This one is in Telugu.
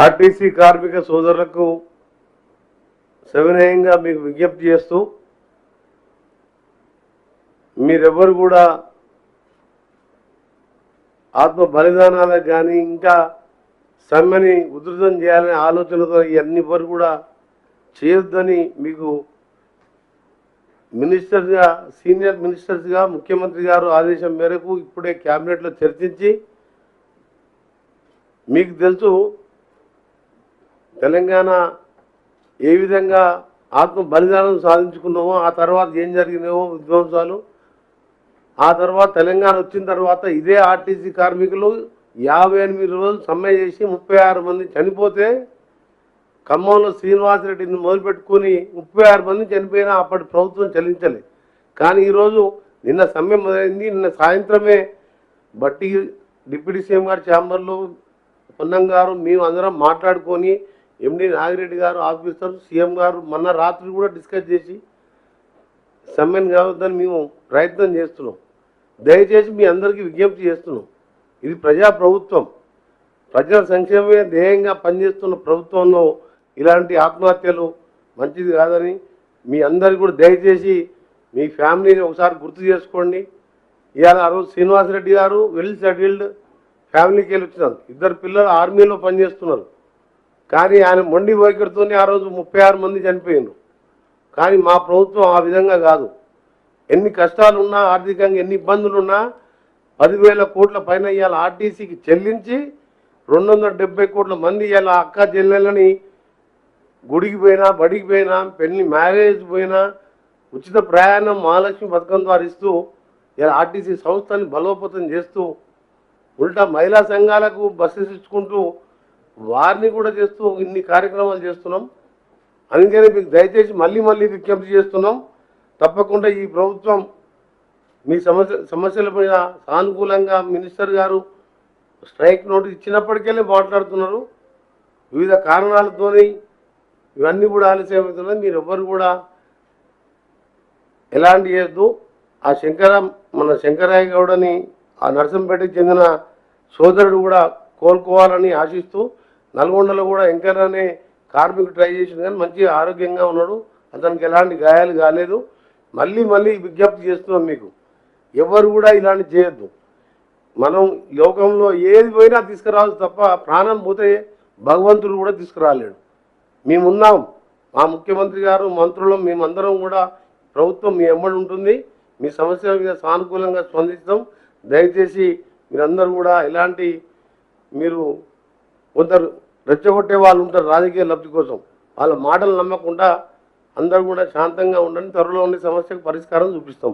ఆర్టీసీ కార్మిక సోదరులకు సవినయంగా మీకు విజ్ఞప్తి చేస్తూ మీరెవ్వరు కూడా ఆత్మ బలిదానాలకు కానీ ఇంకా సమ్మెని ఉధృతం చేయాలనే ఆలోచనతో ఇవన్నీ వరకు కూడా చేయొద్దని మీకు మినిస్టర్గా సీనియర్ మినిస్టర్స్గా ముఖ్యమంత్రి గారు ఆదేశం మేరకు ఇప్పుడే క్యాబినెట్లో చర్చించి మీకు తెలుసు తెలంగాణ ఏ విధంగా ఆత్మ బలిదానం సాధించుకున్నామో ఆ తర్వాత ఏం జరిగినాయో విధ్వంసాలు ఆ తర్వాత తెలంగాణ వచ్చిన తర్వాత ఇదే ఆర్టీసీ కార్మికులు 58 రోజులు సమ్మె చేసి 36 మంది చనిపోతే ఖమ్మంలో శ్రీనివాసరెడ్డిని మొదలుపెట్టుకుని 36 మంది చనిపోయినా అప్పటి ప్రభుత్వం చెల్లించలేదు. కానీ ఈరోజు నిన్న సమ్మె మొదలైంది. నిన్న సాయంత్రమే బట్టి డిప్యూటీ సీఎం గారి ఛాంబర్లో పొన్నం గారు మేము అందరం మాట్లాడుకొని ఎండి నాగిరెడ్డి గారు ఆఫీసర్ సీఎం గారు మొన్న రాత్రి కూడా డిస్కస్ చేసి సమ్మెను కావద్దని మేము ప్రయత్నం చేస్తున్నాం. దయచేసి మీ అందరికీ విజ్ఞప్తి చేస్తున్నాం. ఇది ప్రజా ప్రభుత్వం, ప్రజల సంక్షేమమే ధ్యేయంగా పనిచేస్తున్న ప్రభుత్వంలో ఇలాంటి ఆత్మహత్యలు మంచిది కాదని మీ అందరికీ కూడా దయచేసి మీ ఫ్యామిలీని ఒకసారి గుర్తు చేసుకోండి. ఇవాళ ఆ రోజు శ్రీనివాసరెడ్డి గారు వెల్ సెటిల్డ్ ఫ్యామిలీకి వెళ్ళి వచ్చినారు. 2 పిల్లలు ఆర్మీలో పనిచేస్తున్నారు. కానీ ఆయన మొండి వైఖరితోనే ఆ రోజు 36 మంది చనిపోయారు. కానీ మా ప్రభుత్వం ఆ విధంగా కాదు. ఎన్ని కష్టాలున్నా ఆర్థికంగా ఎన్ని ఇబ్బందులున్నా 10,000 కోట్ల పైన ఇవాళ ఆర్టీసీకి చెల్లించి 270 కోట్ల మంది ఇలా అక్క చెల్లెళ్ళని గుడికి పోయినా బడికి పోయినా పెళ్లి మ్యారేజ్ పోయినా ఉచిత ప్రయాణం మహాలక్ష్మి పథకం ద్వారా ఇస్తూ ఇలా ఆర్టీసీ సంస్థని బలోపేతం చేస్తూ ఉల్టా మహిళా సంఘాలకు బస్సెస్ ఇచ్చుకుంటూ వారిని కూడా చేస్తూ ఇన్ని కార్యక్రమాలు చేస్తున్నాం. అందుకని మీకు దయచేసి మళ్ళీ విజ్ఞప్తి చేస్తున్నాం. తప్పకుండా ఈ ప్రభుత్వం మీ సమస్యల పైన సానుకూలంగా మినిస్టర్ గారు స్ట్రైక్ నోటీస్ ఇచ్చినప్పటికెళ్ళి మాట్లాడుతున్నారు. వివిధ కారణాలతోని ఇవన్నీ కూడా ఆలస్యం అవుతున్నాయి. మీరు ఎవ్వరు కూడా ఎలాంటి చేయొద్దు. ఆ మన శంకరయ్య గౌడని ఆ నర్సంపేటకి చెందిన సోదరుడు కూడా కోలుకోవాలని ఆశిస్తూ నల్గొండలో కూడా ఎంకర్ అనే కార్మికుడు ట్రై చేసింది కానీ మంచిగా ఆరోగ్యంగా ఉన్నాడు. అతనికి ఎలాంటి గాయాలు కాలేదు. మళ్ళీ విజ్ఞప్తి చేస్తున్నాం మీకు ఎవరు కూడా ఇలాంటి చేయొద్దు. మనం లోకంలో ఏది పోయినా తీసుకురావచ్చు తప్ప ప్రాణం పోతే భగవంతుడు కూడా తీసుకురాలేడు. మేమున్నాం, మా ముఖ్యమంత్రి గారు మంత్రులు మేమందరం కూడా ప్రభుత్వం మీ ఎమ్మడి ఉంటుంది. మీ సమస్యల మీద సానుకూలంగా స్పందిస్తాం. దయచేసి మీరందరూ కూడా ఇలాంటి మీరు కొందరు రెచ్చగొట్టే వాళ్ళు ఉంటారు రాజకీయ లబ్ధి కోసం, వాళ్ళ మాటలు నమ్మకుండా అందరూ కూడా శాంతంగా ఉండండి. త్వరలో ఉండే సమస్యకు పరిష్కారం చూపిస్తాం.